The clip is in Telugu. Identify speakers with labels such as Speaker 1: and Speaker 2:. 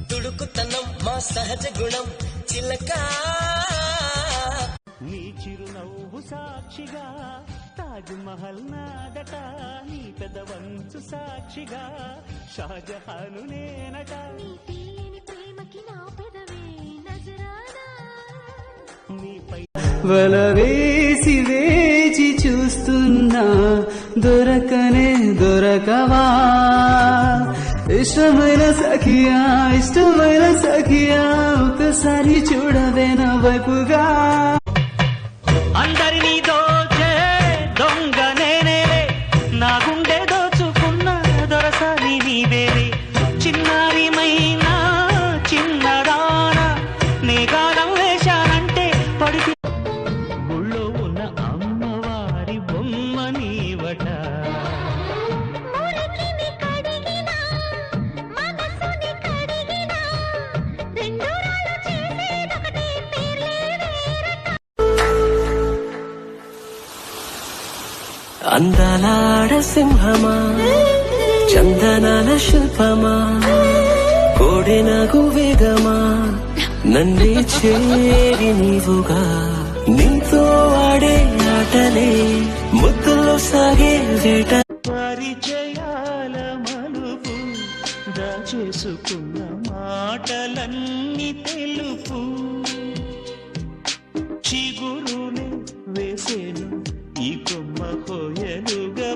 Speaker 1: తుడుకుతనం మా సహజ గుణం చిలక
Speaker 2: నీ చిరునవ్వు సాక్షిగా తాజ్ మహల్ నాదట నీ పెదవంచు సాక్షిగా షాజహాను నేనట నీపై
Speaker 3: వలవేసి వేచి చూస్తున్నా దొరకనే దొరకవా ఇష్టమైన సఖియా ఒకసారి చూడవే నా వైపుగా
Speaker 2: అందరినీ దోచే దొంగ నేనేలే నా గుండె దోచుకున్న దొరసాని నీవేలే చిన్నారిమైనా చిన్నదాన నీ గాలం వేశానంటే పడితే గుళ్ళో ఉన్న అమ్మవారి బొమ్మ నీవట
Speaker 1: అందాలాడ సింహమా చందనాల శిల్పమా కోడినగు వేగమా నన్నే చేరి నీవుగా నీతో ఆడే ఆటలే ముద్దుల్లో సాగే వేట
Speaker 2: పరిచయాల మలుపు దాచేసుకున్న మాటలన్నీ తెలుపు చిగురునే వేసేను ఈ కొమ్మ కోయలుగా